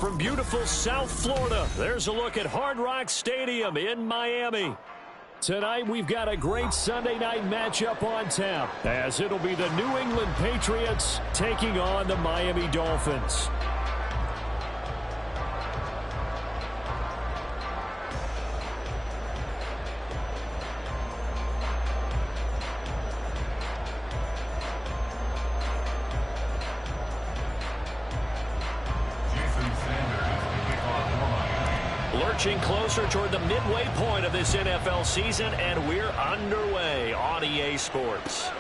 from beautiful South Florida, there's a look at Hard Rock Stadium in Miami. Tonight, we've got a great Sunday night matchup on tap, as it'll be the New England Patriots taking on the Miami Dolphins. Lurching closer toward the midway point of this NFL season, and we're underway on EA Sports.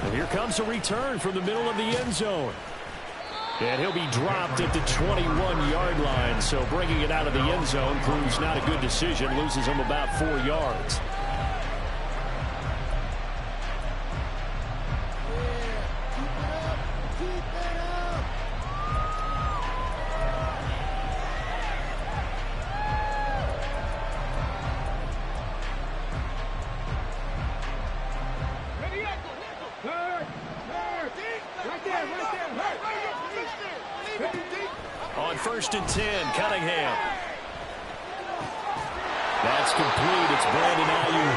And here comes a return from the middle of the end zone. And he'll be dropped at the 21-yard line, so bringing it out of the end zone proves not a good decision, loses him about 4 yards. On 1st and 10, Cunningham. That's complete. It's Brandon Ayuk.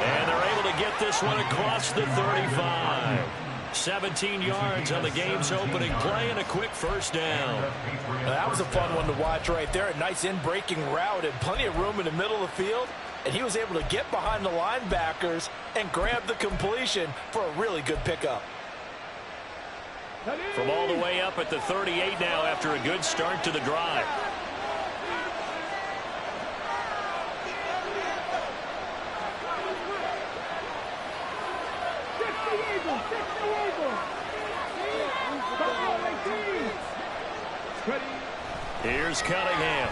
And they're able to get this one across the 35. 17 yards on the game's opening play and a quick first down. That was a fun one to watch right there. A nice in-breaking route and plenty of room in the middle of the field. And he was able to get behind the linebackers and grab the completion for a really good pickup. From all the way up at the 38 now after a good start to the drive. Here's Cunningham.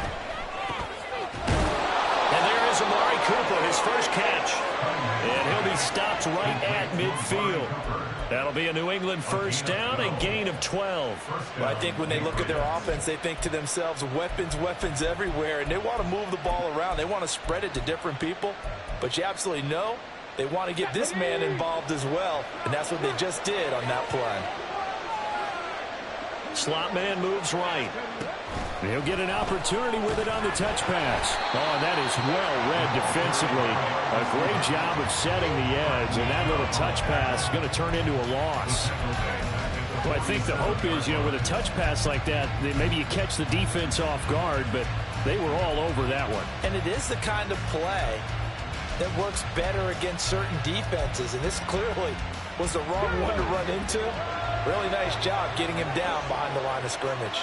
And there is Amari Cooper, his first catch. And he'll be stopped right at midfield. That'll be a New England first down, a gain of 12. Well, I think when they look at their offense, they think to themselves, weapons, weapons everywhere, and they want to move the ball around. They want to spread it to different people, but you absolutely know they want to get this man involved as well, and that's what they just did on that play. Slot man moves right. He'll get an opportunity with it on the touch pass. Oh, that is well read defensively. A great job of setting the edge, and that little touch pass is going to turn into a loss. Well, I think the hope is, with a touch pass like that, maybe you catch the defense off guard, but they were all over that one. And it is the kind of play that works better against certain defenses, and this clearly was the wrong one to run into. Really nice job getting him down behind the line of scrimmage.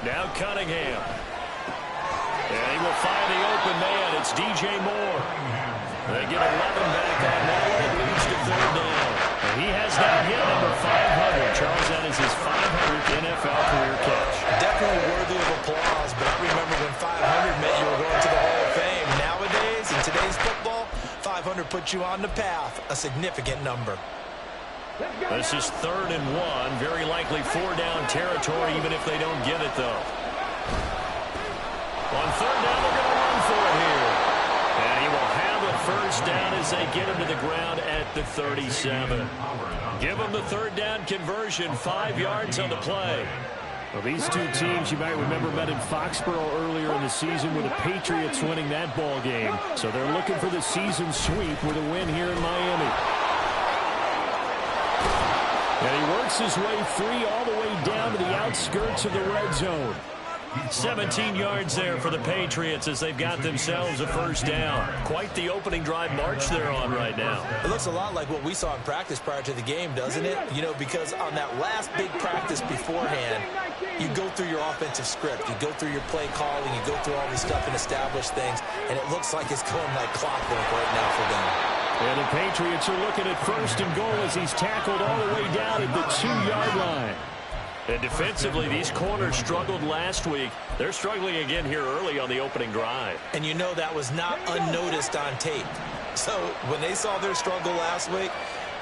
Now Cunningham. And he will find the open man. It's DJ Moore. They get 11 back on that one. It leads to third down. And he has now hit number 500. Charles, that is his 500th NFL career catch. Definitely worthy of applause, but I remember when 500 meant you were going to the Hall of Fame. Nowadays, in today's football, 500 puts you on the path, a significant number. This is 3rd and 1. Very likely 4-down territory, even if they don't get it, though. On 3rd down, they're going to run for it here. And he will have a first down as they get him to the ground at the 37. Give him the 3rd down conversion, 5 yards on the play. Well, these two teams, you might remember, met in Foxborough earlier in the season with the Patriots winning that ball game. So they're looking for the season sweep with a win here in Miami. And he works his way free all the way down to the outskirts of the red zone. 17 yards there for the Patriots as they've got themselves a first down. Quite the opening drive march they're on right now. It looks a lot like what we saw in practice prior to the game, doesn't it? Because on that last big practice beforehand, you go through your offensive script. You go through your play calling. You go through all this stuff and establish things. And it looks like it's going like clockwork right now for them. And the Patriots are looking at 1st and goal as he's tackled all the way down at the 2-yard line. And defensively, these corners struggled last week. They're struggling again here early on the opening drive. And that was not unnoticed on tape. So when they saw their struggle last week,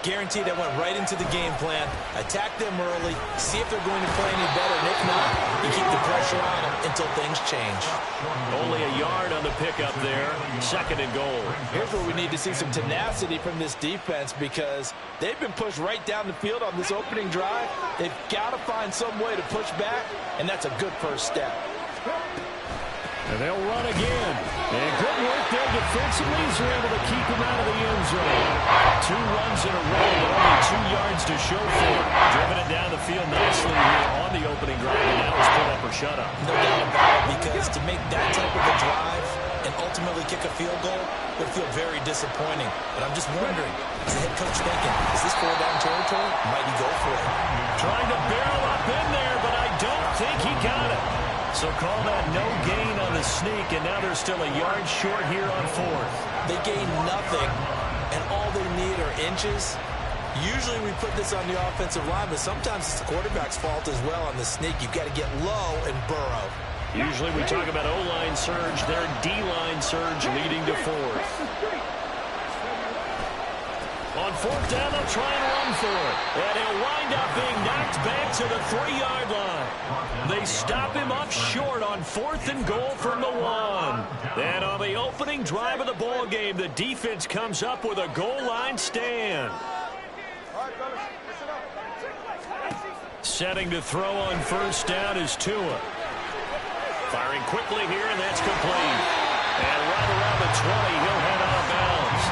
Guaranteed I went right into the game plan, attack them early, see if they're going to play any better, and if not, you keep the pressure on them until things change. Only a yard on the pickup there, 2nd and goal. Here's where we need to see some tenacity from this defense because they've been pushed right down the field on this opening drive. They've got to find some way to push back, and that's a good first step. And they'll run again. And good work there defensively as they're able to keep him out of the end zone. 2 runs in a row, but only 2 yards to show for it. Driven it down the field nicely here on the opening drive, and now it's put up or shut up. No doubt about it, because to make that type of a drive and ultimately kick a field goal would feel very disappointing. But I'm just wondering, is the head coach thinking, is this 4-down territory? Might he go for it? Trying to barrel up in there, but I don't think he got it. So call that no gain on the sneak, and now they're still a yard short here on 4th. They gain nothing, and all they need are inches. Usually we put this on the offensive line, but sometimes it's the quarterback's fault as well on the sneak. You've got to get low and burrow. Usually we talk about O-line surge, their D-line surge leading to 4th. On 4th down, they'll try and run for it. And he'll wind up being knocked back to the 3-yard line. They stop him up short on 4th and goal from the 1. And on the opening drive of the ball game, the defense comes up with a goal line stand. Setting to throw on 1st down is Tua. Firing quickly here, and that's complete. And right around the 20, he'll head out of bounds.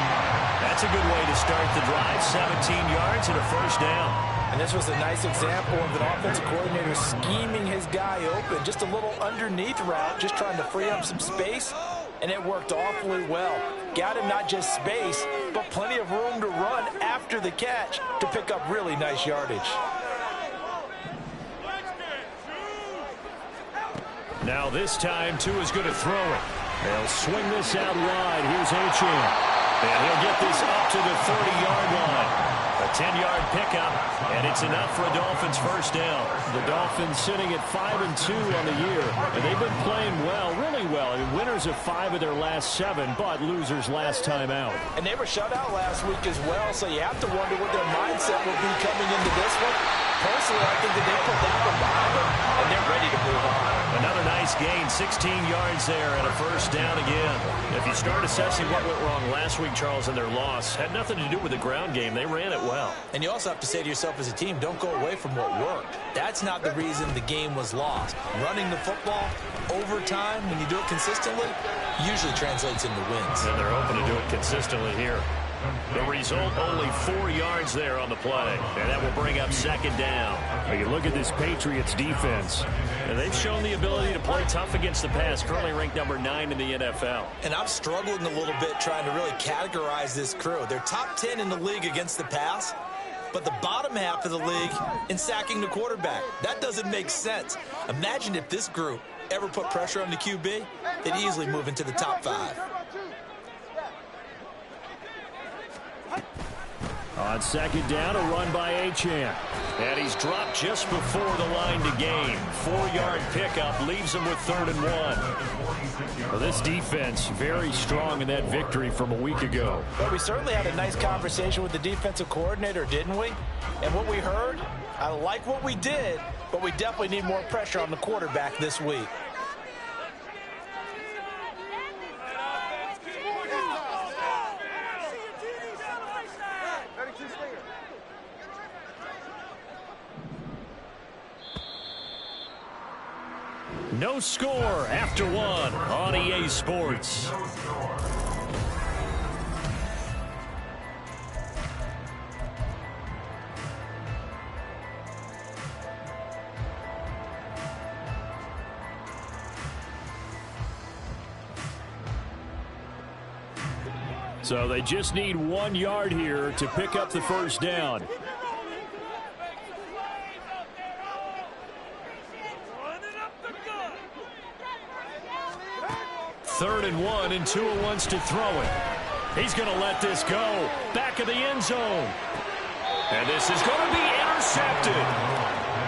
That's a good way to start the drive. 17 yards and a 1st down. And this was a nice example of an offensive coordinator scheming his guy open. Just a little underneath route, just trying to free up some space. And it worked awfully well. Got him not just space, but plenty of room to run after the catch to pick up really nice yardage. Now this time, Tua's going to throw it. They'll swing this out wide. Here's Achane. And he'll get this up to the 30-yard line. A 10-yard pickup, and it's enough for a Dolphins 1st down. The Dolphins sitting at 5-2 on the year, and they've been playing well, really well. I mean, winners of 5 of their last 7, but losers last time out. And they were shut out last week as well, so you have to wonder what their mindset will be coming into this one. Personally, I think that they put that one behind them, and they're ready to move on. Another nice gain, 16 yards there, and a 1st down again. If you start assessing what went wrong last week, Charles, in their loss, had nothing to do with the ground game. They ran it well. And you also have to say to yourself as a team, don't go away from what worked. That's not the reason the game was lost. Running the football over time, when you do it consistently, usually translates into wins. And they're hoping to do it consistently here. The result, only 4 yards there on the play. And that will bring up 2nd down. You look at this Patriots defense, and they've shown the ability to play tough against the pass, currently ranked number 9 in the NFL. And I'm struggling a little bit trying to really categorize this crew. They're top 10 in the league against the pass, but the bottom half of the league in sacking the quarterback. That doesn't make sense. Imagine if this group ever put pressure on the QB, they'd easily move into the top 5. On 2nd down, a run by Achane. And he's dropped just before the line to gain. 4-yard pickup leaves him with 3rd and 1. Well, this defense very strong in that victory from a week ago. Well, we certainly had a nice conversation with the defensive coordinator, didn't we? And what we heard, I like what we did, but we definitely need more pressure on the quarterback this week. No score after 1 on EA Sports. So they just need 1 yard here to pick up the 1st down. Third and 1, and Tua wants to throw it. He's going to let this go. Back of the end zone. And this is going to be intercepted.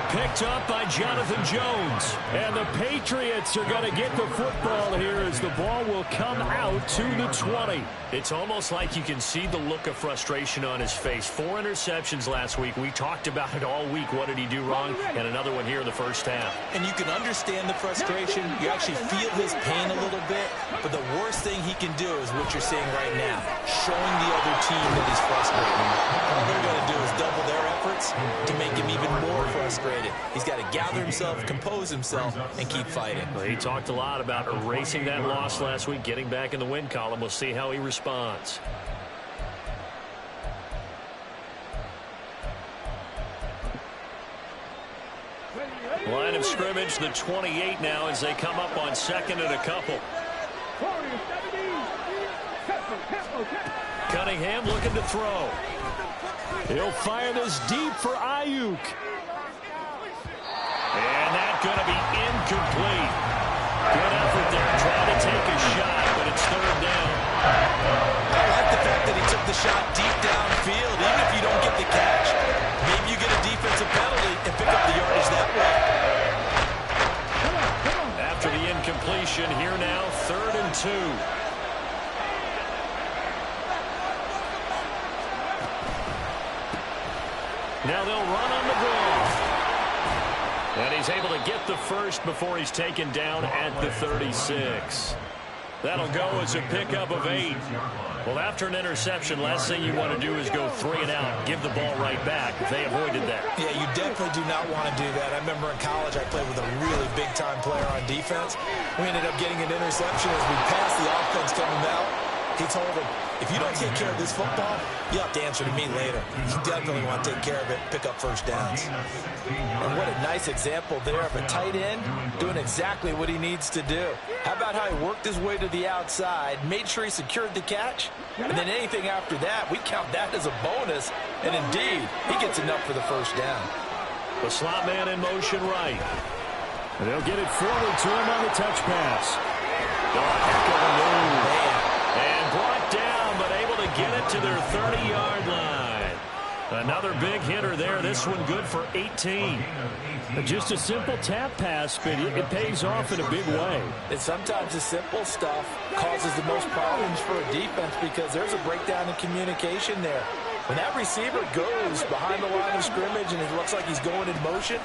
Picked up by Jonathan Jones. And the Patriots are going to get the football here as the ball will come out to the 20. It's almost like you can see the look of frustration on his face. 4 interceptions last week. We talked about it all week. What did he do wrong? And another one here in the first half. And you can understand the frustration. You actually feel his pain a little bit. But the worst thing he can do is what you're seeing right now, showing the other team that he's frustrated. All they're going to do is double their efforts to make him even more frustrated. He's got to gather himself, compose himself, and keep fighting. Well, he talked a lot about erasing that loss last week, getting back in the win column. We'll see how he responds. Line of scrimmage, the 28 now as they come up on second and a couple. Cunningham looking to throw. He'll fire this deep for Ayuk. And that's going to be incomplete. Good effort there, trying to take a shot, but it's third down. I like the fact that he took the shot deep downfield, even if you don't get the catch. Maybe you get a defensive penalty and pick up the yardage that way. After the incompletion, here now, 3rd and 2. Now they'll run on the ball. And he's able to get the first before he's taken down at the 36. That'll go as a pickup of 8. Well, after an interception, last thing you want to do is go 3 and out, give the ball right back. They avoided that. Yeah, you definitely do not want to do that. I remember in college I played with a really big-time player on defense. We ended up getting an interception as we passed the offense coming out. He told him, if you don't take care of this football, you have to answer to me later. You definitely want to take care of it, pick up first downs. And what a nice example there of a tight end doing exactly what he needs to do. How about how he worked his way to the outside, made sure he secured the catch, and then anything after that, we count that as a bonus. And indeed, he gets enough for the first down. The slot man in motion right. And they'll get it forward to him on the touch pass. And brought down, but able to get it to their 30-yard line. Another big hitter there. This one good for 18. Just a simple tap pass, but it pays off in a big way. And sometimes the simple stuff causes the most problems for a defense because there's a breakdown in communication there. When that receiver goes behind the line of scrimmage and it looks like he's going in motion,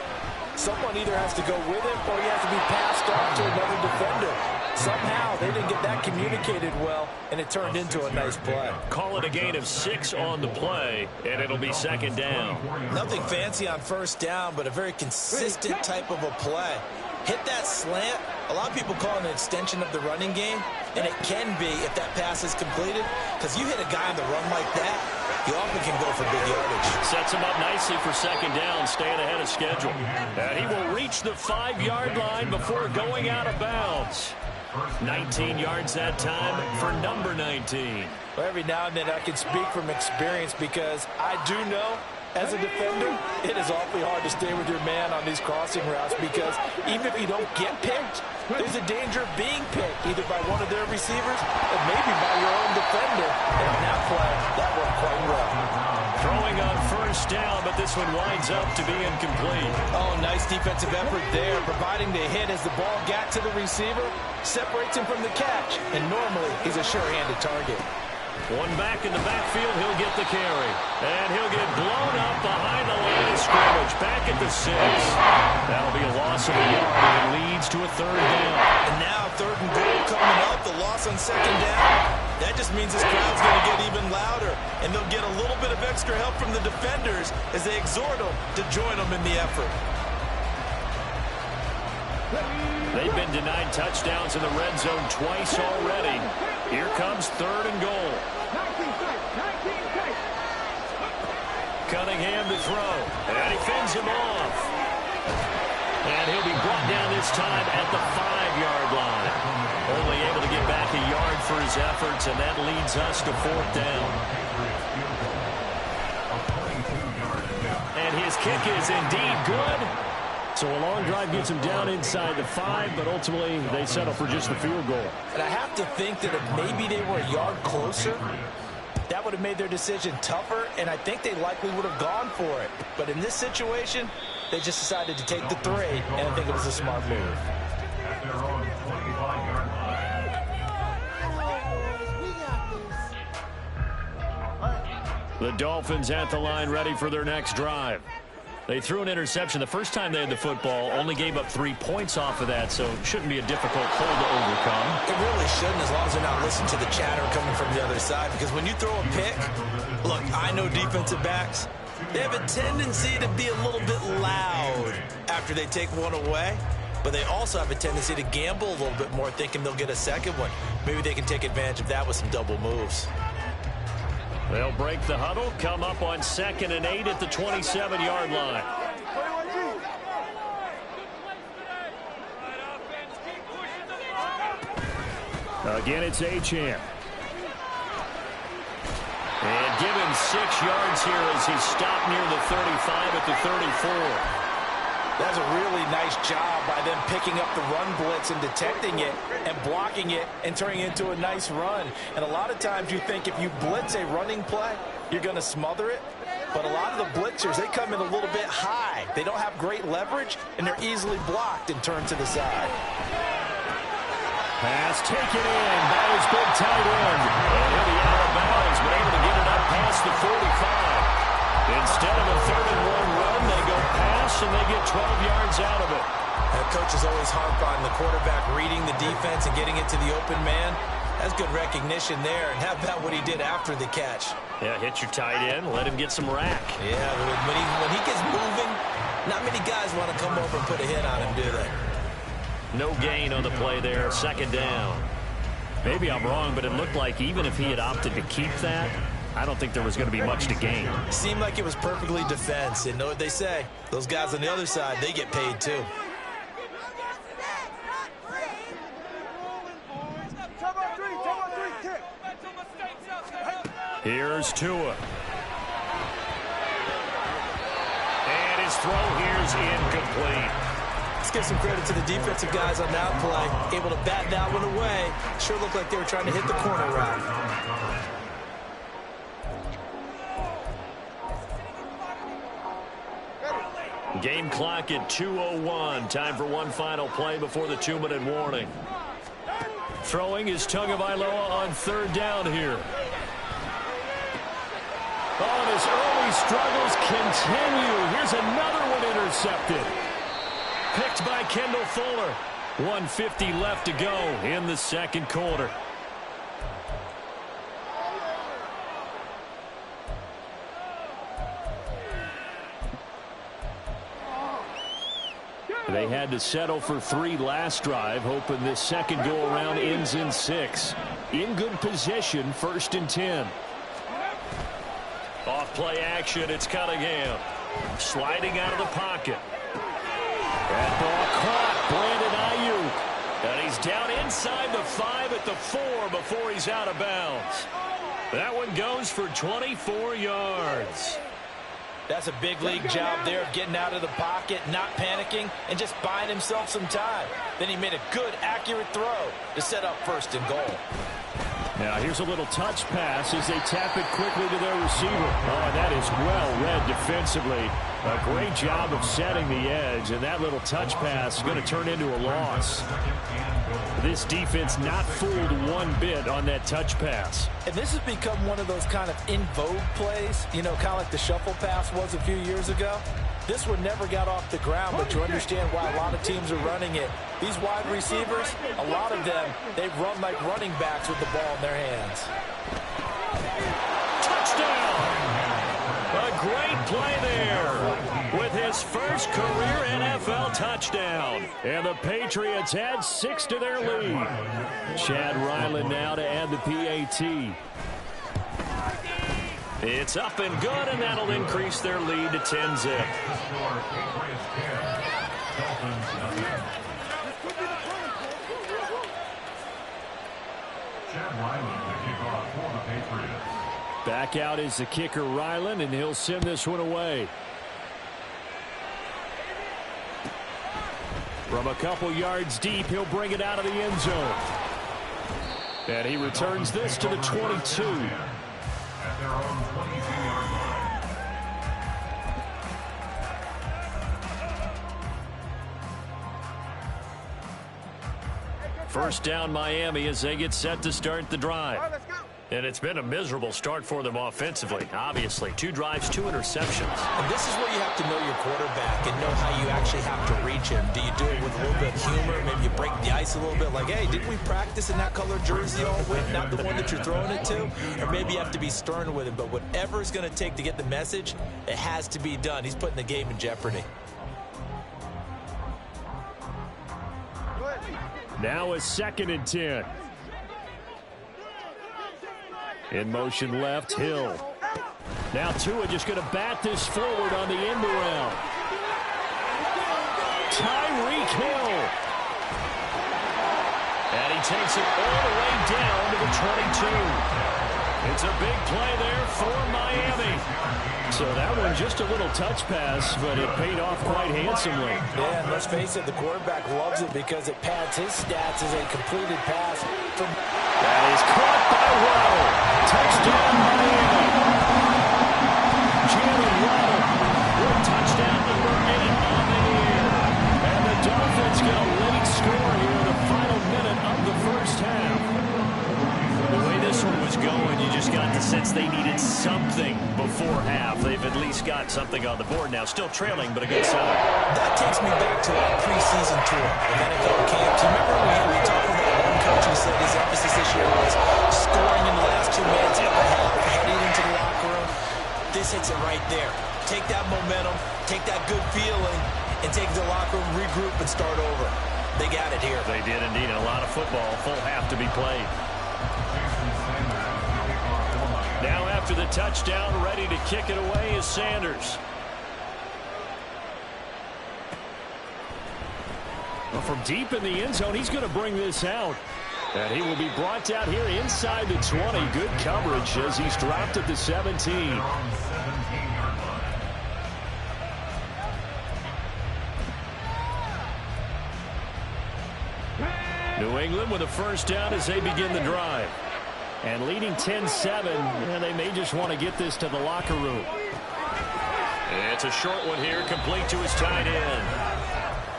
someone either has to go with him or he has to be passed off to another defender. Somehow they didn't get that communicated well, and it turned into a nice play. Call it a gain of 6 on the play, and it'll be second down. Nothing fancy on first down, but a very consistent type of a play. Hit that slant. A lot of people call it an extension of the running game, and it can be if that pass is completed, because you hit a guy on the run like that, he often can go for big yardage. Sets him up nicely for second down, staying ahead of schedule. And he will reach the 5-yard line before going out of bounds. 19 yards that time for number 19. Well, every now and then I can speak from experience because I do know as a defender, it is awfully hard to stay with your man on these crossing routes because even if you don't get picked, there's a danger of being picked either by one of their receivers or maybe by your own defender. And on that play, that worked quite well. Throwing on first down, but this one winds up to be incomplete. Oh, nice defensive effort there, providing the hit as the ball got to the receiver, separates him from the catch, and normally he's a sure-handed target. One back in the backfield, he'll get the carry. And he'll get blown up behind the line of scrimmage, back at the 6. That'll be a loss of a yard, and it leads to a third down. And now third and goal coming up, the loss on second down. That just means this crowd's going to get even louder, and they'll get a little bit of extra help from the defenders as they exhort them to join them in the effort. They've been denied touchdowns in the red zone twice already. Here comes third and goal. Cunningham to throw, and he fends him off. And he'll be brought down this time at the 5-yard line. Only able to get back a yard for his efforts, and that leads us to fourth down. And his kick is indeed good. So a long drive gets him down inside the 5, but ultimately they settle for just the field goal. And I have to think that if maybe they were a yard closer, that would have made their decision tougher, and I think they likely would have gone for it. But in this situation, they just decided to take the 3, and I think it was a smart move. The Dolphins at the line, ready for their next drive. They threw an interception the first time they had the football, only gave up 3 points off of that, so it shouldn't be a difficult hole to overcome. It really shouldn't, as long as they're not listening to the chatter coming from the other side, because when you throw a pick, look, I know defensive backs, they have a tendency to be a little bit loud after they take one away, but they also have a tendency to gamble a little bit more, thinking they'll get a second one. Maybe they can take advantage of that with some double moves. They'll break the huddle, come up on 2nd and 8 at the 27-yard line. Again, it's Achane. And give him 6 yards here as he stopped near the 35 at the 34. That's a really nice job by them picking up the run blitz and detecting it and blocking it and turning it into a nice run. And a lot of times you think if you blitz a running play, you're going to smother it. But a lot of the blitzers, they come in a little bit high. They don't have great leverage, and they're easily blocked and turned to the side. Pass taken in by his big tight end. And he'll be out of bounds, but able to get it up past the 45. Instead of a 3rd and 1 run, they go pass, and they get 12 yards out of it. And coaches always harp on the quarterback reading the defense and getting it to the open man. That's good recognition there. And how about what he did after the catch? Yeah, hit your tight end, let him get some rack. Yeah, when he gets moving, not many guys want to come over and put a hit on him, do they? No gain on the play there, 2nd down. Maybe I'm wrong, but it looked like even if he had opted to keep that, I don't think there was going to be much to gain. Seemed like it was perfectly defense. And know what they say? Those guys on the other side, they get paid too. Here's Tua. And his throw here's incomplete. Let's give some credit to the defensive guys on that play. Able to bat that one away. Sure looked like they were trying to hit the corner route. Game clock at 2:01. Time for one final play before the 2-minute warning. Throwing is Tagovailoa on 3rd down here. Oh, and his early struggles continue. Here's another one intercepted. Picked by Kendall Fuller. 1:50 left to go in the 2nd quarter. They had to settle for 3 last drive, hoping this second go-around ends in 6. In good position, 1st and 10. Off-play action, it's Cunningham. Sliding out of the pocket. That ball caught, Brandon Ayuk. And he's down inside the 5 at the 4 before he's out of bounds. That one goes for 24 yards. That's a big league job there of getting out of the pocket, not panicking, and just buying himself some time. Then he made a good, accurate throw to set up 1st and goal. Now here's a little touch pass as they tap it quickly to their receiver. Oh, that is well read defensively. A great job of setting the edge, and that little touch pass is going to turn into a loss. This defense not fooled one bit on that touch pass. And this has become one of those kind of in vogue plays, you know, kind of like the shuffle pass was a few years ago. This one never got off the ground, but you understand why a lot of teams are running it. These wide receivers, a lot of them, they run like running backs with the ball in their hands. Touchdown! A great play there with his first career NFL touchdown. And the Patriots add 6 to their lead. Chad Ryland now to add the PAT. It's up and good, and that'll increase their lead to 10-zip. Back out is the kicker, Ryland, and he'll send this one away. From a couple yards deep, he'll bring it out of the end zone. And he returns this to the 22. First down Miami as they get set to start the drive. All right, let's go. And it's been a miserable start for them offensively. Obviously, 2 drives, 2 interceptions. And this is where you have to know your quarterback and know how you actually have to reach him. Do you do it with a little bit of humor? Maybe you break the ice a little bit like, hey, didn't we practice in that color jersey all week, not the one that you're throwing it to? Or maybe you have to be stern with him. But whatever it's going to take to get the message, it has to be done. He's putting the game in jeopardy. Now a 2nd and 10. In motion left, Hill. Now Tua just going to bat this forward on the end around. Tyreek Hill. And he takes it all the way down to the 22. It's a big play there for Miami. So that one just a little touch pass, but it paid off quite handsomely. Yeah, and let's face it, the quarterback loves it because it pads his stats as a completed pass. That is caught by Waddle. Touchdown, Miami. Jalen Waddle with touchdown number 8 on the year. And the Dolphins get a late score here in the final minute of the first half. The way this one was going, you just got the sense they needed something before half. They've at least got something on the board now. Still trailing, but a good sign. That takes me back to our preseason tour of NFL camps. You remember we talked about one coach who said his emphasis this year was scoring in the last 2 minutes of the half, heading into the locker room. This hits it right there. Take that momentum, take that good feeling, and take the locker room, regroup, and start over. They got it here. They did indeed. And a lot of football, full half to be played. Now after the touchdown, ready to kick it away is Sanders. Well, from deep in the end zone, he's going to bring this out. And he will be brought out here inside the 20. Good coverage as he's dropped at the 17. New England with a first down as they begin the drive. And leading 10-7, and they may just want to get this to the locker room. It's a short one here, complete to his tight end.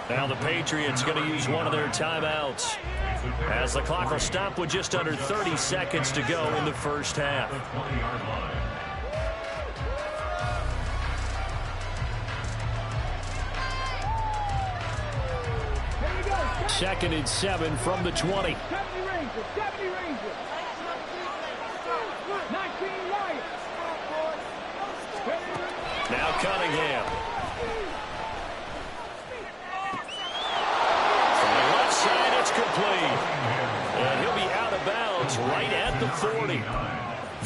Now the Patriots going to use one of their timeouts, as the clock will stop with just under 30 seconds to go in the first half. 2nd and 7 from the 20. Now Cunningham. From the left side, it's complete. And he'll be out of bounds right at the 40.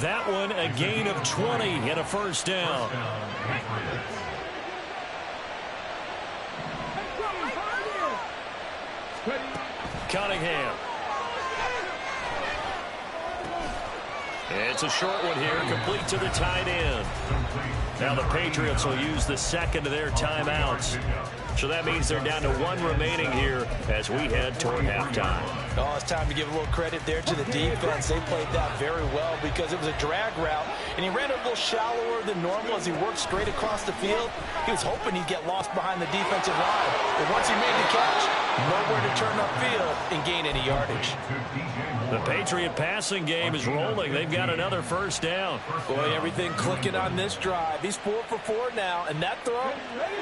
That one a gain of 20 and a first down. Cunningham. It's a short one here, complete to the tight end. Now the Patriots will use the second of their timeouts. So that means they're down to 1 remaining here as we head toward halftime. Oh, it's time to give a little credit there to the defense. They played that very well because it was a drag route, and he ran a little shallower than normal as he worked straight across the field. He was hoping he'd get lost behind the defensive line. But once he made the catch, nowhere to turn upfield and gain any yardage. The Patriot passing game is rolling. They've got another first down. Boy, everything clicking on this drive. He's 4 for 4 now, and that throw,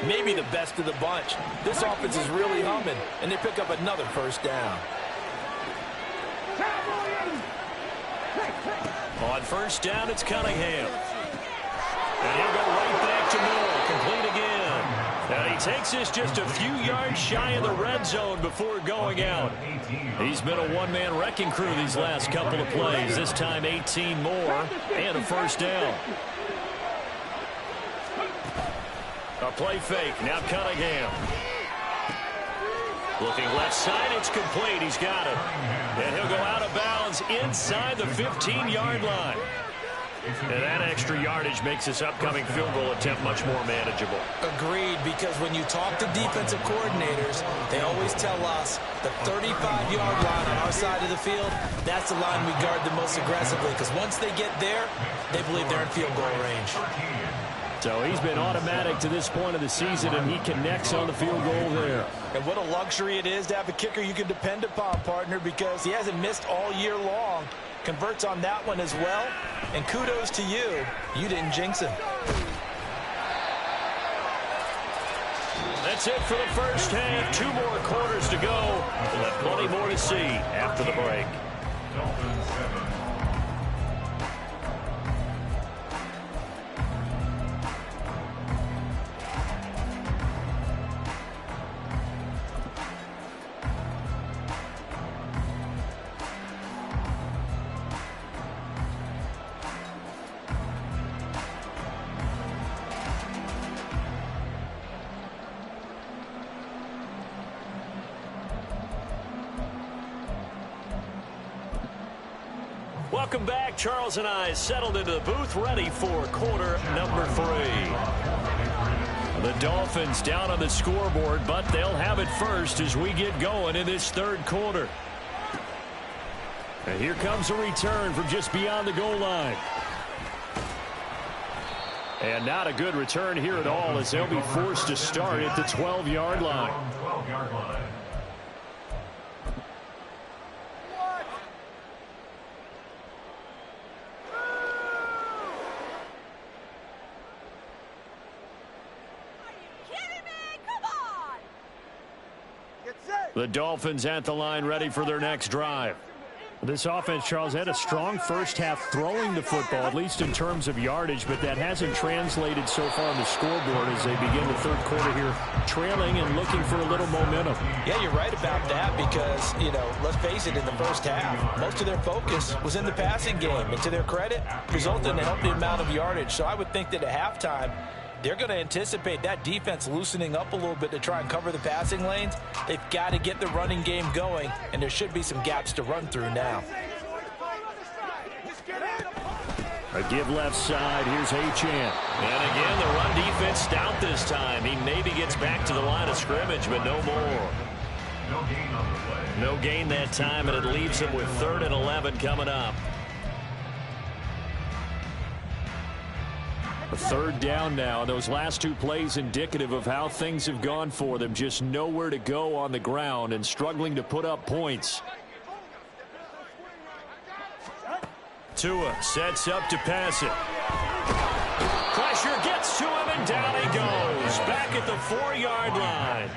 maybe the best of the bunch. This offense is really humming, and they pick up another first down. On first down, it's Cunningham. And he'll go right back to Moore. Complete again. And he takes this just a few yards shy of the red zone before going out. He's been a one-man wrecking crew these last couple of plays. This time 18 more and a first down. A play fake. Now Cunningham. Looking left side, it's complete. He's got it. And he'll go out of bounds inside the 15-yard line. And that extra yardage makes this upcoming field goal attempt much more manageable. Agreed, because when you talk to defensive coordinators, they always tell us the 35-yard line on our side of the field, that's the line we guard the most aggressively, because once they get there, they believe they're in field goal range. So he's been automatic to this point of the season, and he connects on the field goal there. And what a luxury it is to have a kicker you can depend upon, partner, because he hasn't missed all year long. Converts on that one as well. And kudos to you. You didn't jinx him. That's it for the first half. 2 more quarters to go. We'll have plenty more to see after the break. Welcome back. Charles and I settled into the booth, ready for quarter number 3. The Dolphins down on the scoreboard, but they'll have it first as we get going in this third quarter. And here comes a return from just beyond the goal line. And not a good return here at all, as they'll be forced to start at the 12-yard line. The Dolphins at the line, ready for their next drive. This offense, Charles, had a strong first half throwing the football, at least in terms of yardage, but that hasn't translated so far on the scoreboard as they begin the third quarter here, trailing and looking for a little momentum. Yeah, you're right about that because, let's face it, in the first half, most of their focus was in the passing game. And to their credit, resulted in a healthy amount of yardage. So I would think that at halftime, they're going to anticipate that defense loosening up a little bit to try and cover the passing lanes. They've got to get the running game going, and there should be some gaps to run through now. A give left side. Here's Achane. And again, the run defense stout this time. He maybe gets back to the line of scrimmage, but no more. No gain that time, and it leaves him with 3rd and 11 coming up. A 3rd down now. Those last 2 plays indicative of how things have gone for them. Just nowhere to go on the ground and struggling to put up points. Tua sets up to pass it. Pressure gets to him, and down he goes. Back at the 4-yard line.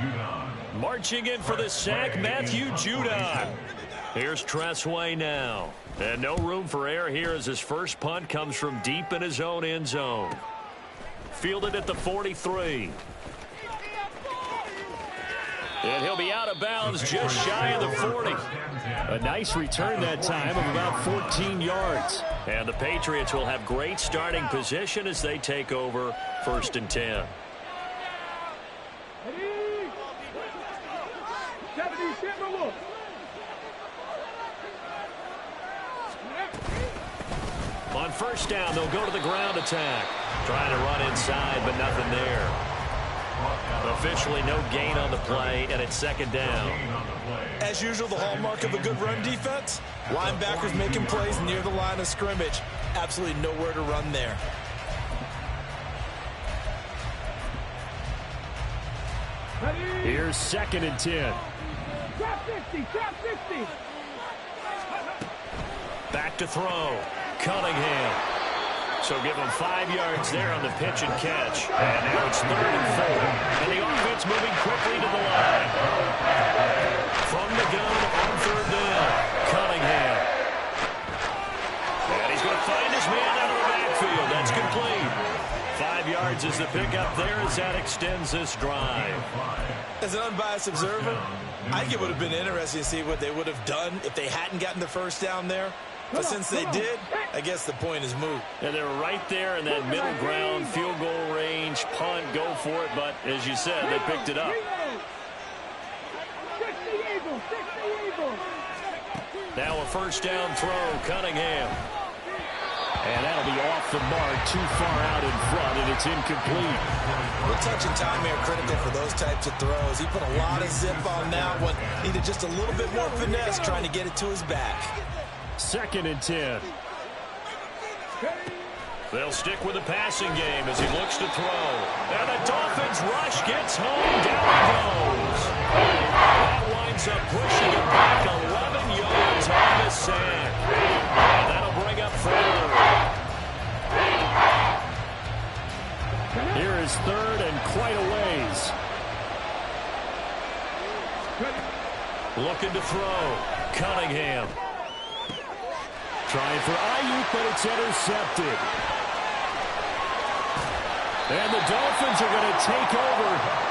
Marching in for the sack, Matthew Judon. Here's Tressway now. And no room for error here as his first punt comes from deep in his own end zone. Fielded at the 43. And he'll be out of bounds just shy of the 40. A nice return that time of about 14 yards. And the Patriots will have great starting position as they take over 1st and 10. On 1st down, they'll go to the ground attack. Trying to run inside, but nothing there. Officially no gain on the play, and it's 2nd down. As usual, the hallmark of a good run defense, linebackers making plays near the line of scrimmage. Absolutely nowhere to run there. Here's 2nd and 10. Trap 50, trap 50. Back to throw. Cunningham. So give him 5 yards there on the pitch and catch. And now it's 3rd and 4. And the offense moving quickly to the line. From the gun on 3rd down. Cunningham. And he's going to find his man out of the backfield. That's complete. 5 yards is the pickup there as that extends this drive. As an unbiased observer, I think it would have been interesting to see what they would have done if they hadn't gotten the 1st down there. But since they did, I guess the point is moot. And they were right there in that middle ground, field goal range, punt, go for it. But as you said, they picked it up. Now a 1st down throw, Cunningham. And that'll be off the mark, too far out in front, and it's incomplete. The touch and time are critical for those types of throws. He put a lot of zip on that one. Needed just a little bit more finesse trying to get it to his back. 2nd and 10. They'll stick with the passing game as he looks to throw. And the Dolphins rush gets home. Down he goes. That winds up pushing him back 11 yards on the sack. And that'll bring up third. Here is third and quite a ways. Looking to throw. Cunningham. Trying for Ayuk, but it's intercepted. And the Dolphins are going to take over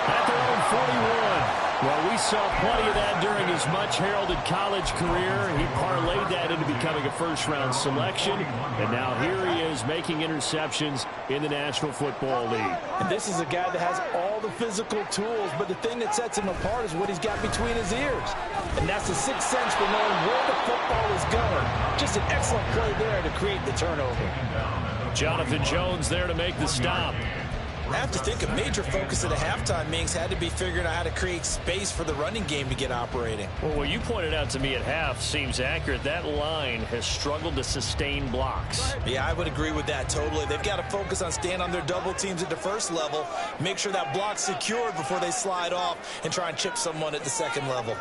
at their own 41. Well, we saw plenty of that during his much-heralded college career. He parlayed that into becoming a first-round selection. And now here he is making interceptions in the National Football League. And this is a guy that has all the physical tools, but the thing that sets him apart is what he's got between his ears. And that's the sixth sense for knowing where the football is going. Just an excellent play there to create the turnover. Jonathan Jones there to make the stop. I have to think a major focus at the halftime, Minks, had to be figuring out how to create space for the running game to get operating. Well, what you pointed out to me at half seems accurate. That line has struggled to sustain blocks. Yeah, I would agree with that totally. They've got to focus on staying on their double teams at the first level, make sure that block's secured before they slide off and try and chip someone at the second level.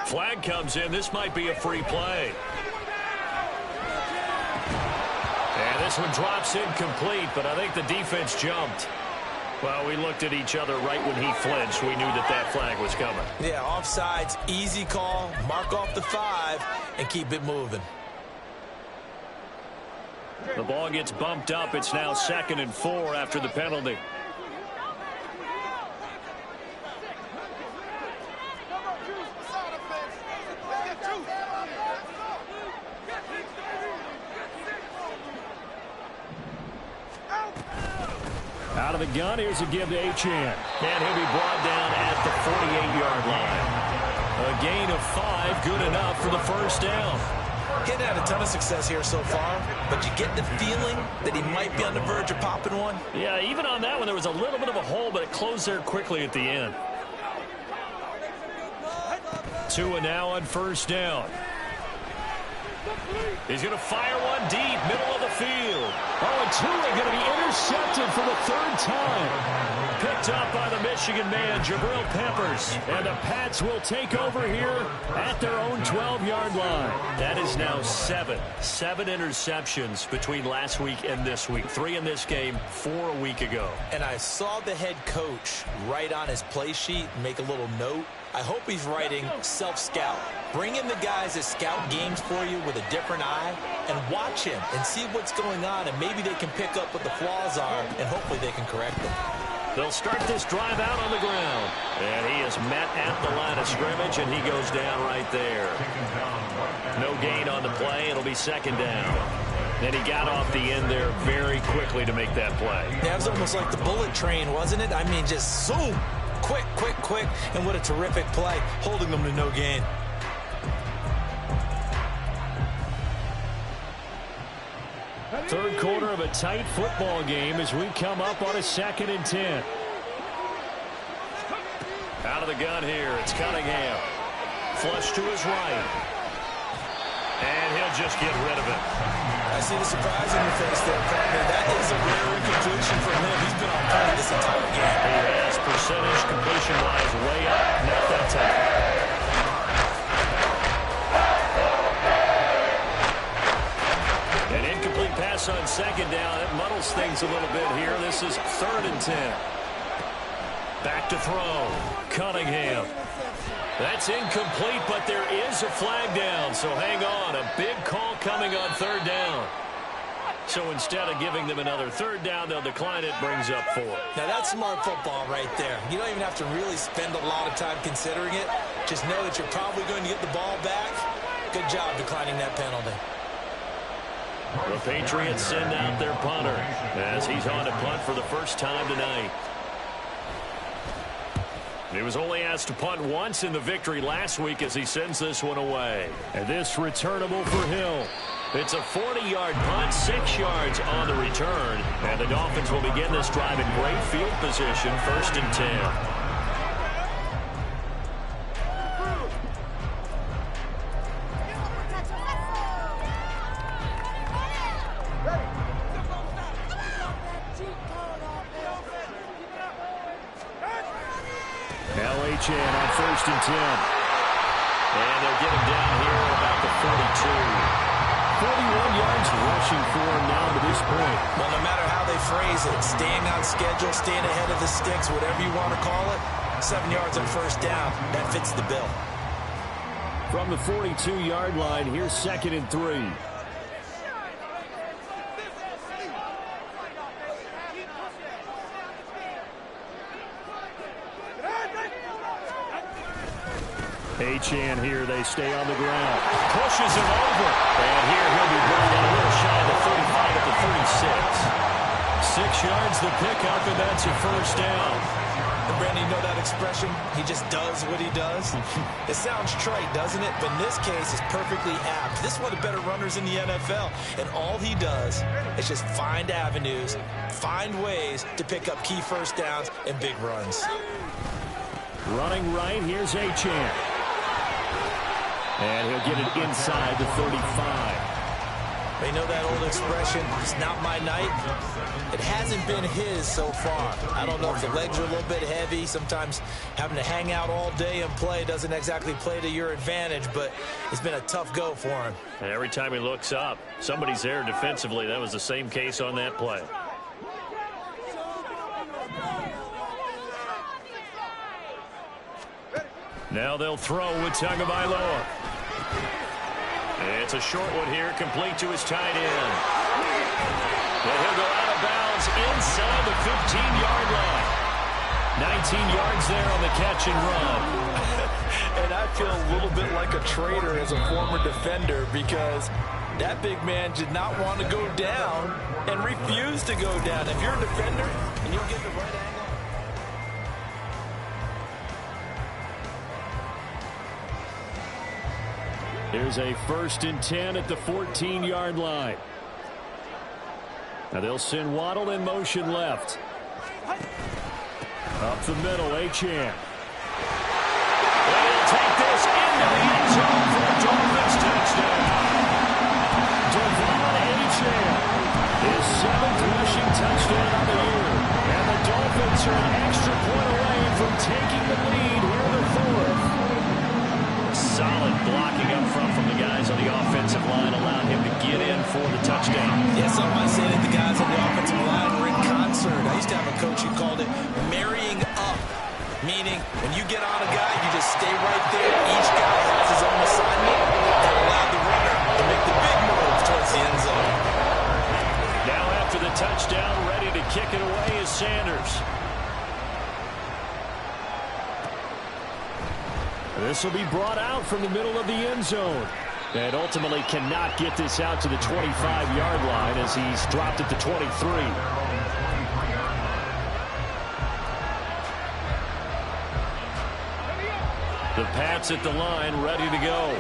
Flag comes in. This might be a free play. And this one drops incomplete, but I think the defense jumped. Well, we looked at each other right when he flinched. We knew that that flag was coming. Yeah, offsides, easy call, mark off the 5, and keep it moving. The ball gets bumped up. It's now 2nd and 4 after the penalty. Out of the gun, here's a give to Achane. And he'll be brought down at the 48-yard line. A gain of 5, good enough for the first down. Getting had a ton of success here so far, but you get the feeling that he might be on the verge of popping one. Yeah, even on that one, there was a little bit of a hole, but it closed there quickly at the end. Tua now on first down. He's going to fire one deep, middle of the field. Oh, and Tua going to be intercepted for the 3rd time. Picked up by the Michigan man, Jabril Peppers. And the Pats will take over here at their own 12-yard line. That is now 7 interceptions between last week and this week. 3 in this game, 4 a week ago. And I saw the head coach write on his play sheet and make a little note. I hope he's writing self-scout. Bring in the guys that scout games for you with a different eye and watch him and see what's going on, and maybe they can pick up what the flaws are, and hopefully they can correct them. They'll start this drive out on the ground. And he is met at the line of scrimmage, and he goes down right there. No gain on the play. It'll be 2nd down. And he got off the end there very quickly to make that play. That was almost like the bullet train, wasn't it? I mean, just zoom. Quick, quick, quick. And what a terrific play, holding them to no gain. Third quarter of a tight football game as we come up on a 2nd and 10. Out of the gun here, it's Cunningham. Flush to his right. And he'll just get rid of it. I see the surprise in your face there, partner. That is a rare incompletion from him. He's been on point this entire game. He has percentage completion-wise way up. Not that time. An incomplete pass on 2nd down. It muddles things a little bit here. This is 3rd and 10. Back to throw. Cunningham. That's incomplete, but there is a flag down, so hang on. A big call coming on 3rd down. So instead of giving them another 3rd down, they'll decline it, brings up 4. Now, that's smart football right there. You don't even have to really spend a lot of time considering it. Just know that you're probably going to get the ball back. Good job declining that penalty. The Patriots send out their punter as he's on to punt for the first time tonight. He was only asked to punt once in the victory last week as he sends this one away. And this returnable for Hill. It's a 40-yard punt, 6 yards on the return. And the Dolphins will begin this drive in great field position, 1st and 10. Now HN on 1st and 10. And they'll get him down here at about the 42. 41 yards rushing for him now to this point. Well, no matter how they phrase it, staying on schedule, staying ahead of the sticks, whatever you want to call it, 7 yards on 1st down, that fits the bill. From the 42-yard line, here's 2nd and 3. HN here, they stay on the ground. Pushes him over. And here he'll be brought in a little shy of the 35 at the 36. 6 yards the pickup, and that's your 1st down. And Brandon, you know that expression? He just does what he does. It sounds trite, doesn't it? But in this case, it's perfectly apt. This is one of the better runners in the NFL. And all he does is just find avenues, find ways to pick up key 1st downs and big runs. Running right, here's HN. And he'll get it inside the 35. You know that old expression, it's not my night? It hasn't been his so far. I don't know if the legs are a little bit heavy. Sometimes having to hang out all day and play doesn't exactly play to your advantage, but it's been a tough go for him. And every time he looks up, somebody's there defensively. That was the same case on that play. Now they'll throw with Tagovailoa. It's a short one here, complete to his tight end. And he'll go out of bounds inside the 15-yard line. 19 yards there on the catch and run. And I feel a little bit like a traitor as a former defender because that big man did not want to go down and refused to go down. If you're a defender and you'll get the right angle. Here's a 1st and 10 at the 14-yard line. Now they'll send Waddle in motion left. Up the middle, HN. They'll take this into the end zone for a Dolphins touchdown. Devon HN, his 7th rushing touchdown of the year. And the Dolphins are an extra point away from taking the lead here in the 4th. Solid blocking up front from the guys on the offensive line, allowed him to get in for the touchdown. Yeah, some might say that the guys on the offensive line were in concert. I used to have a coach who called it marrying up, meaning when you get on a guy, you just stay right there. Each guy has his own assignment. That allowed the runner to make the big move towards the end zone. Now after the touchdown, ready to kick it away is Sanders. This will be brought out from the middle of the end zone. And ultimately cannot get this out to the 25-yard line as he's dropped at the 23. The Pats at the line, ready to go.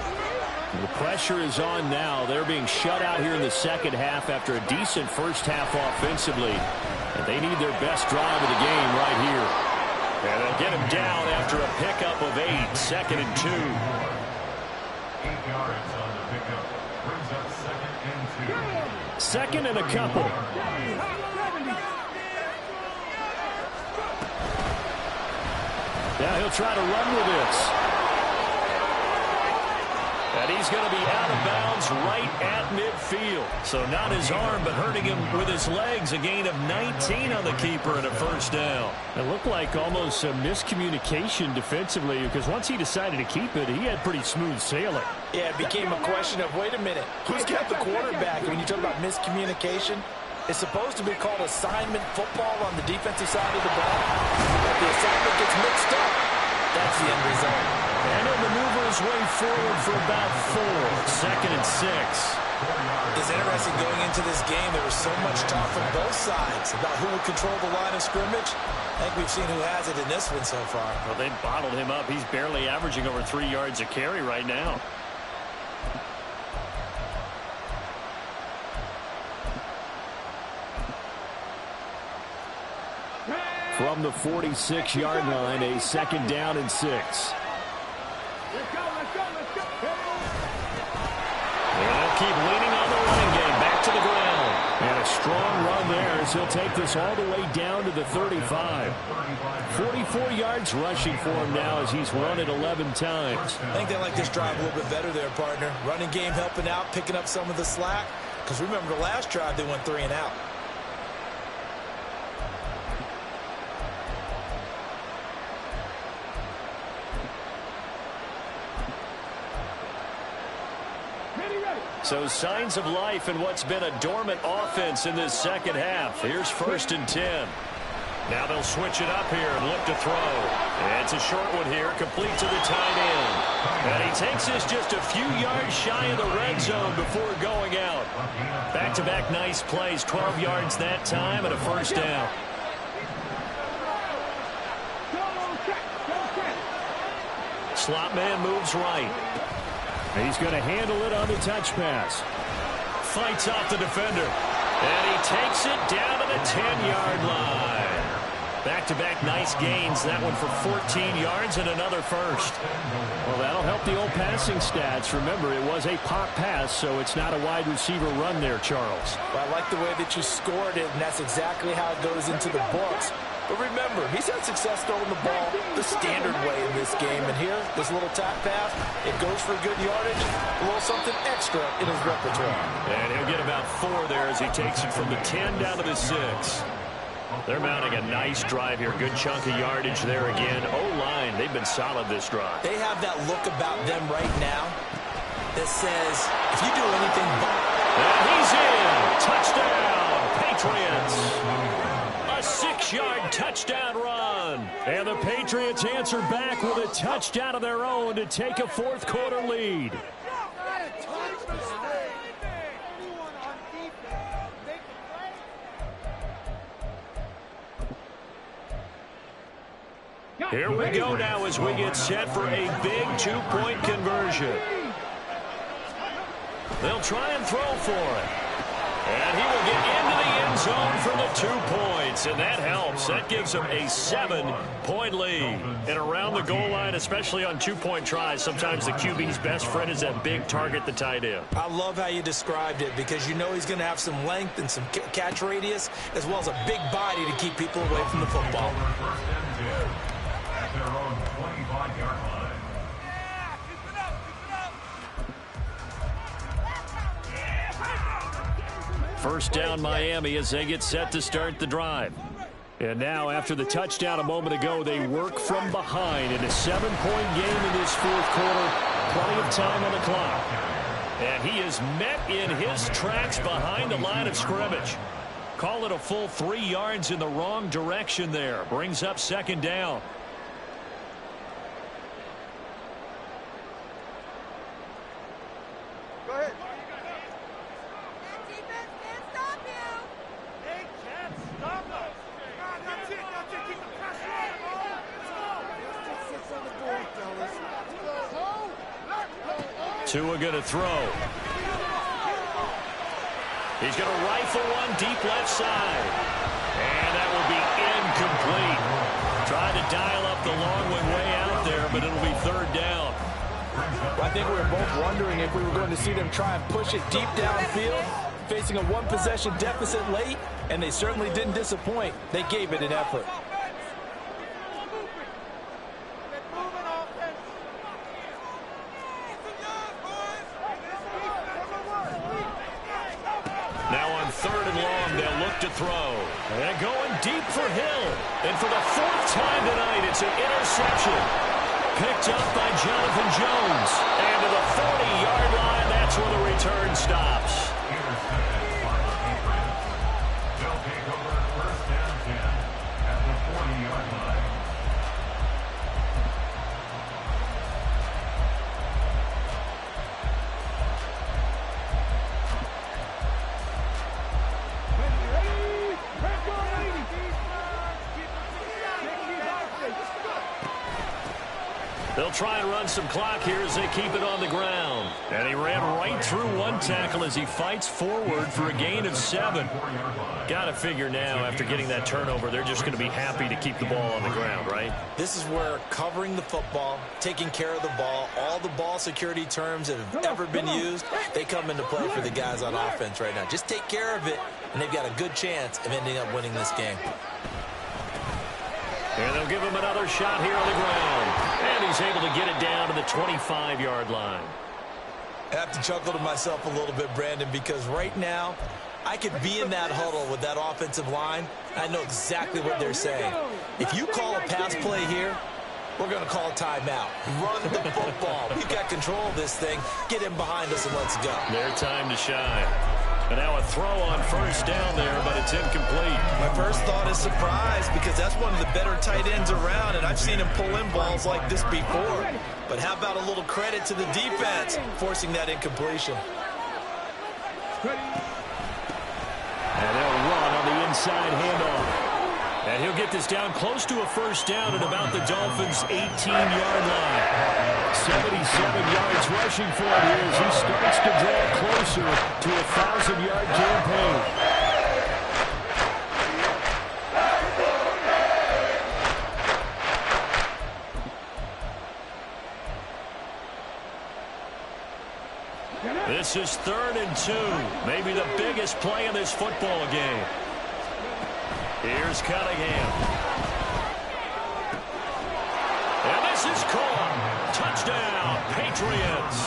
The pressure is on now. They're being shut out here in the 2nd half after a decent 1st half offensively. And they need their best drive of the game right here. And they'll get him down after a pickup of 8, 2nd and 2. 8 yards on the pickup. Brings up 2nd and 2. 2nd and a couple. Now he'll try to run with this. And he's going to be out of bounds right at midfield. So not his arm, but hurting him with his legs. A gain of 19 on the keeper and a 1st down. It looked like almost a miscommunication defensively because once he decided to keep it, he had pretty smooth sailing. Yeah, it became a question of, wait a minute, who's got the quarterback? When you talk about miscommunication, it's supposed to be called assignment football on the defensive side of the ball. If the assignment gets mixed up, that's the end result. And he'll maneuver his way forward for about 4, 2nd and 6. It's interesting going into this game. There was so much talk from both sides about who would control the line of scrimmage. I think we've seen who has it in this one so far. Well, they bottled him up. He's barely averaging over 3 yards a carry right now. From the 46-yard line, a 2nd down and 6. Let's go. And they'll keep leaning on the running game. Back to the ground. And a strong run there as he'll take this all the way down to the 35. 44 yards rushing for him now as he's run it 11 times. I think they like this drive a little bit better there, partner. Running game helping out, picking up some of the slack. Because remember, the last drive, they went 3 and out. So signs of life in what's been a dormant offense in this second half. Here's 1st and 10. Now they'll switch it up here and look to throw. And it's a short one here, complete to the tight end. And he takes this just a few yards shy of the red zone before going out. Back-to-back nice plays, 12 yards that time and a 1st down. Slot man moves right. He's going to handle it on the touch pass. Fights off the defender. And he takes it down to the 10-yard line. Back-to-back nice gains. That one for 14 yards and another 1st. Well, that'll help the old passing stats. Remember, it was a pop pass, so it's not a wide receiver run there, Charles. Well, I like the way that you scored it, and that's exactly how it goes into the books. But remember, he's had success throwing the ball the standard way in this game. And here, this little tap pass, it goes for good yardage, a little something extra in his repertoire. And he'll get about 4 there as he takes it from the 10 down to the 6. They're mounting a nice drive here. Good chunk of yardage there again. O-line, they've been solid this drive. They have that look about them right now that says, if you do anything but... And he's in. Touchdown, Patriots. A 6-yard touchdown run. And the Patriots answer back with a touchdown of their own to take a 4th quarter lead. Here we go now as we get set for a big 2-point conversion. They'll try and throw for it. And he will get into the end zone for the 2 points. And that helps. That gives him a 7-point lead. And around the goal line, especially on 2-point tries, sometimes the QB's best friend is that big target, the tight end. I love how you described it because you know he's going to have some length and some catch radius as well as a big body to keep people away from the football. At their own 25-yard line. First down Miami as they get set to start the drive. And now after the touchdown a moment ago, they work from behind in a 7-point game in this 4th quarter. Plenty of time on the clock. And he is met in his tracks behind the line of scrimmage. Call it a full 3 yards in the wrong direction there. Brings up 2nd down. Tua going to throw. He's going to rifle one deep left side. And that will be incomplete. Tried to dial up the long one way out there, but it'll be 3rd down. I think we were both wondering if we were going to see them try and push it deep downfield, facing a 1-possession deficit late, and they certainly didn't disappoint. They gave it an effort. To throw. And going deep for Hill. And for the 4th time tonight, it's an interception. Picked up by Jonathan Jones. And to the 40-yard line, that's where the return stops. They'll take over 1st down 10 at the 40-yard line. They'll try and run some clock here as they keep it on the ground. And he ran right through one tackle as he fights forward for a gain of 7. Got to figure now, after getting that turnover, they're just going to be happy to keep the ball on the ground, right? This is where covering the football, taking care of the ball, all the ball security terms that have ever been used, they come into play for the guys on offense right now. Just take care of it, and they've got a good chance of ending up winning this game. And they'll give him another shot here on the ground. And he's able to get it down to the 25-yard line. I have to chuckle to myself a little bit, Brandon, because right now I could be in that huddle with that offensive line. I know exactly what they're saying. If you call a pass play here, we're going to call a timeout. Run the football. We've got control of this thing. Get him behind us and let's go. Their time to shine. And now a throw on first down there, but it's incomplete. My first thought is surprise, because that's one of the better tight ends around, and I've seen him pull in balls like this before. But how about a little credit to the defense forcing that incompletion? And they'll run on the inside handoff. And he'll get this down close to a first down at about the Dolphins' 18-yard line. 77 yards rushing for him here as he starts to draw closer to a 1,000-yard campaign. This is 3rd and 2, maybe the biggest play in this football game. Here's Cunningham. And this is caught. Touchdown, Patriots.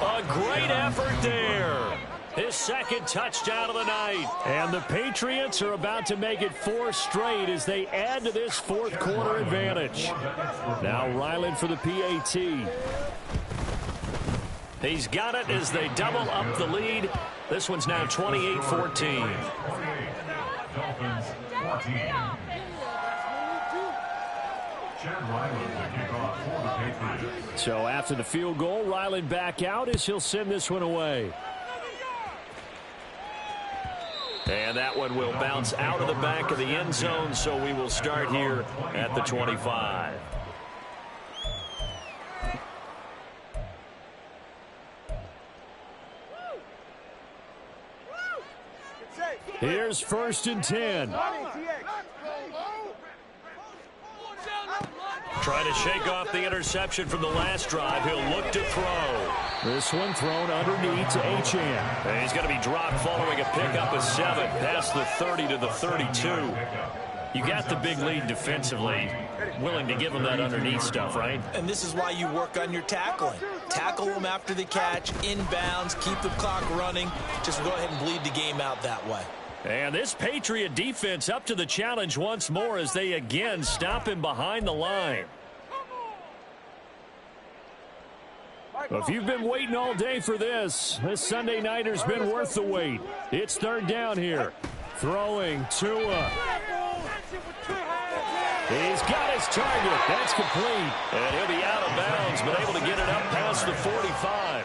A great effort there. His second touchdown of the night. And the Patriots are about to make it 4 straight as they add to this fourth quarter advantage. Now Ryland for the PAT. He's got it as they double up the lead. This one's now 28-14. Dolphins 14. So after the field goal, Ryland back out as he'll send this one away. And that one will bounce out of the back of the end zone, so we will start here at the 25. Here's 1st and 10. Trying to shake off the interception from the last drive. He'll look to throw. This one thrown underneath to Achane. And he's going to be dropped following a pickup of 7 past the 30 to the 32. You got the big lead defensively. Willing to give him that underneath stuff, right? And this is why you work on your tackling. Tackle them after the catch, inbounds, keep the clock running. Just go ahead and bleed the game out that way. And this Patriot defense up to the challenge once more as they again stop him behind the line. If you've been waiting all day for this Sunday nighter's been worth the wait. It's 3rd down here. Throwing Tua. He's got his target. That's complete. And he'll be out of bounds, but able to get it up past the 45.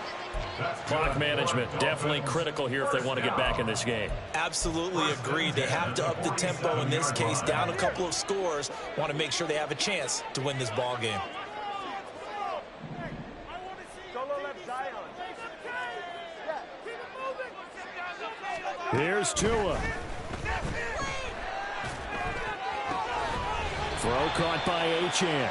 Clock management definitely critical here if they want to get back in this game. Absolutely agreed. They have to up the tempo in this case, down a couple of scores. Want to make sure they have a chance to win this ball game. Here's Tua. Throw caught by Achane.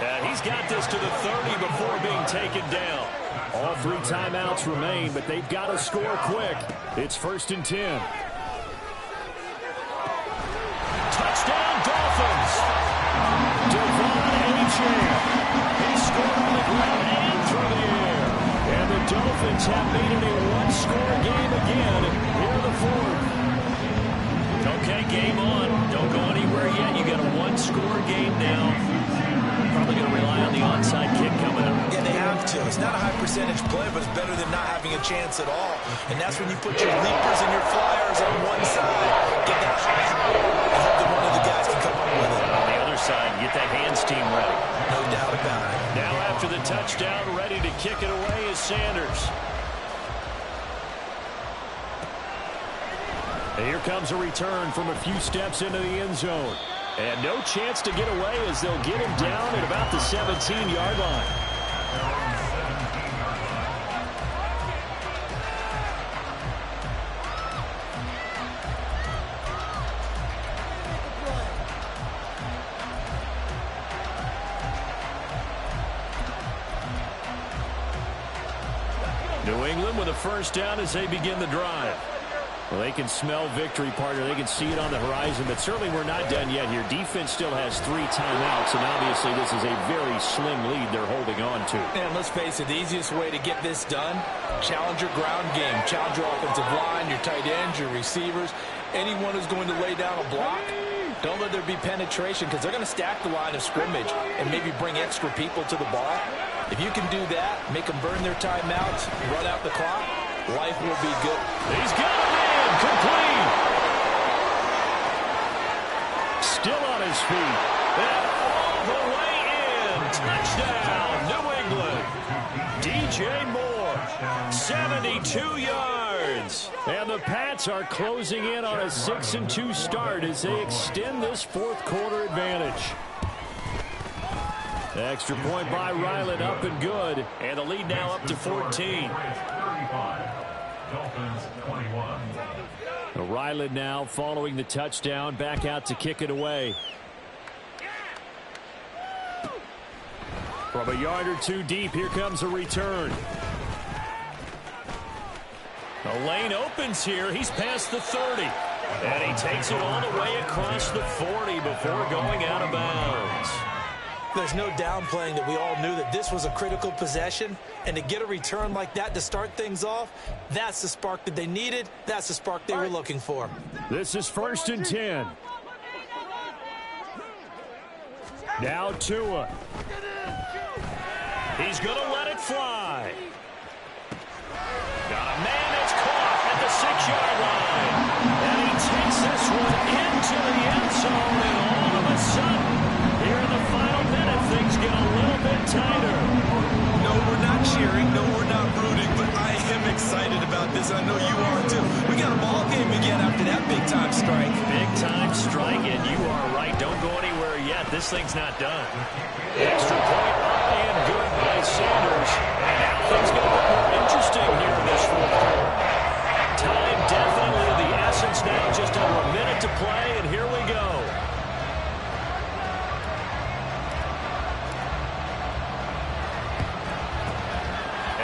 And he's got this to the 30 before being taken down. All 3 timeouts remain, but they've got to score quick. It's 1st and 10. Touchdown, Dolphins! Devon Achane. He scored on the ground and through the air. And the Dolphins have made it a 1-score game again here in the 4th. Okay, game on. Don't go anywhere yet. You got a 1-score game now. Probably going to rely on the onside kick coming up. Yeah, they have to. It's not a high percentage play, but it's better than not having a chance at all. And that's when you put your leapers and your flyers on one side. Get that high and hope that one of the guys can come up with it. On the other side, get that hands team ready. No doubt about it. Now after the touchdown, ready to kick it away is Sanders. And here comes a return from a few steps into the end zone. And no chance to get away as they'll get him down at about the 17-yard line. New England with a first down as they begin the drive. Well, they can smell victory, partner. They can see it on the horizon, but certainly we're not done yet here. Defense still has 3 timeouts, and obviously this is a very slim lead they're holding on to. And let's face it, the easiest way to get this done, challenge your ground game. Challenge your offensive line, your tight ends, your receivers, anyone who's going to lay down a block. Don't let there be penetration because they're going to stack the line of scrimmage and maybe bring extra people to the ball. If you can do that, make them burn their timeouts, run out the clock, life will be good. He's got it in. Complete. Still on his feet. And all the way in. Touchdown, New England. DJ Moore, 72 yards. And the Pats are closing in on a 6-2 start as they extend this fourth quarter advantage. Extra point by Ryland, up and good. And the lead now up to 14. Ryland now following the touchdown, back out to kick it away. From a yard or 2 deep, here comes a return. The lane opens here. He's past the 30. And he takes it all the way across the 40 before going out of bounds. There's no downplaying that we all knew that this was a critical possession, and to get a return like that to start things off, that's the spark that they needed. That's the spark they were looking for. This is 1st and 10. Now Tua. He's going to let it fly. Got a man that's caught at the 6-yard line. And he takes this one into the end zone, and all of a sudden, here in the final minute, things get a little bit tighter. No, we're not cheering. No, we're not rooting. But I am excited about this. I know you are, too. We got a ball game again after that big-time strike. Big-time strike, and you are right. Don't go anywhere yet. This thing's not done. Extra point up and good by Sanders. And now things get a bit more interesting here in this fourth quarter. Time definitely of the essence now. Just over a minute to play, and here we go.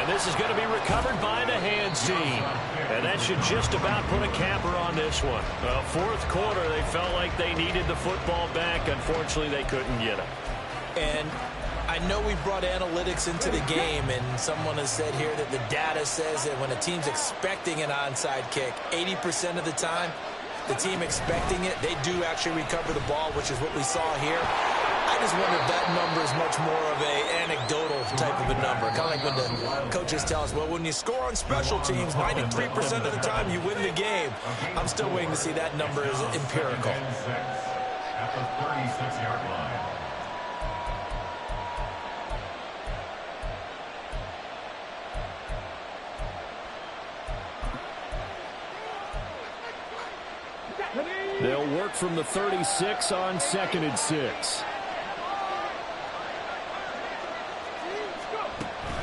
This is going to be recovered by the hands team. And that should just about put a capper on this one. Fourth quarter, they felt like they needed the football back. Unfortunately, they couldn't get it. And I know we brought analytics into the game, and someone has said here that the data says that when a team's expecting an onside kick, 80% of the time, the team expecting it, they do actually recover the ball, which is what we saw here. I just wonder if that number is much more of an anecdotal type of a number. Kind of like when the coaches tell us, well, when you score on special teams, 93% of the time you win the game. I'm still waiting to see that number is empirical. At the 36-yard line. They'll work from the 36 on 2nd and 6.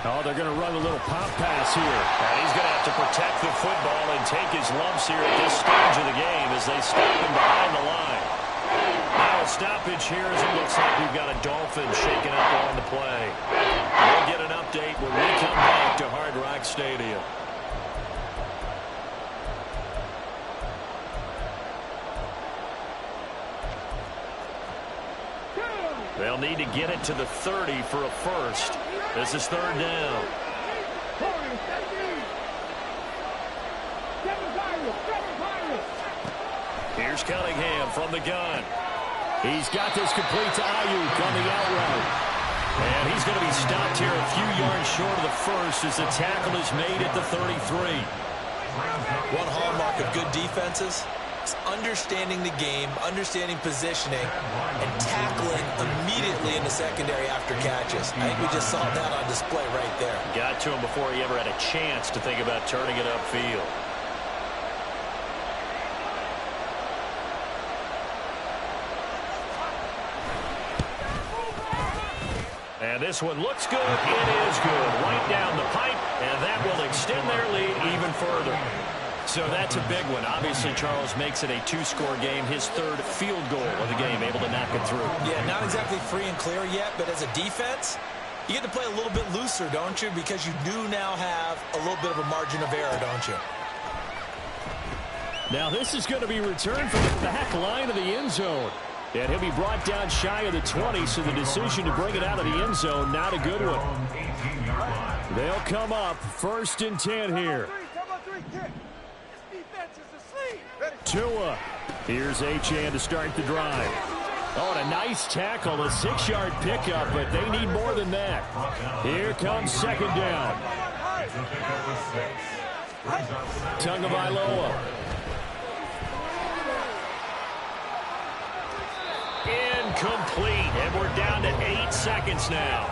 Oh, they're going to run a little pop pass here. And he's going to have to protect the football and take his lumps here at this stage of the game as they stop him behind the line. Now a stoppage here as it looks like we've got a Dolphin shaking up on the play. We'll get an update when we come back to Hard Rock Stadium. They'll need to get it to the 30 for a first. This is 3rd down. Here's Cunningham from the gun. He's got this complete to Ayuk on the out route. And he's going to be stopped here a few yards short of the first as the tackle is made at the 33. One hallmark of good defenses is understanding the game, understanding positioning, and tackling immediately in the secondary after catches. I think we just saw that on display right there. Got to him before he ever had a chance to think about turning it upfield. And this one looks good. It is good. Right down the pipe, and that will extend their lead even further. So that's a big one. Obviously, Charles makes it a 2-score game, his 3rd field goal of the game, able to knock it through. Yeah, not exactly free and clear yet, but as a defense, you get to play a little bit looser, don't you? Because you do now have a little bit of a margin of error, don't you? Now this is going to be returned from the back line of the end zone. And he'll be brought down shy of the 20, so the decision to bring it out of the end zone, not a good one. They'll come up 1st and 10 here. Tua. Here's Achane to start the drive. Oh, and a nice tackle, a 6-yard pickup, but they need more than that. Here comes 2nd down. Tagovailoa. Incomplete, and we're down to 8 seconds now.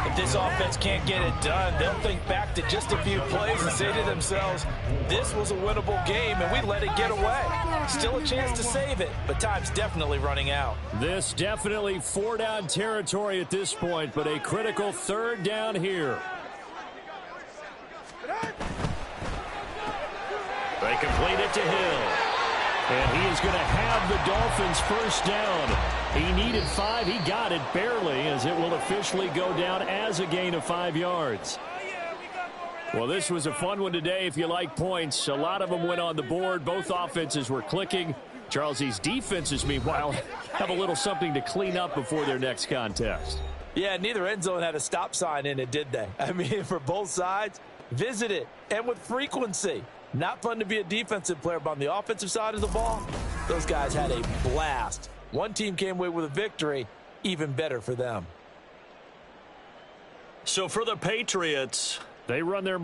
If this offense can't get it done, they'll think back to just a few plays and say to themselves, this was a winnable game, and we let it get away. Still a chance to save it, but time's definitely running out. This definitely 4-down territory at this point, but a critical 3rd down here. They complete it to Hill. And he is going to have the Dolphins 1st down. He needed 5. He got it barely, as it will officially go down as a gain of 5 yards. Well, this was a fun one today if you like points. A lot of them went on the board. Both offenses were clicking. Charles, these defenses, meanwhile, have a little something to clean up before their next contest. Yeah, neither end zone had a stop sign in it, did they? I mean, for both sides, visit it, and with frequency. Not fun to be a defensive player, but on the offensive side of the ball, those guys had a blast. One team came away with a victory, even better for them. So for the Patriots, they run their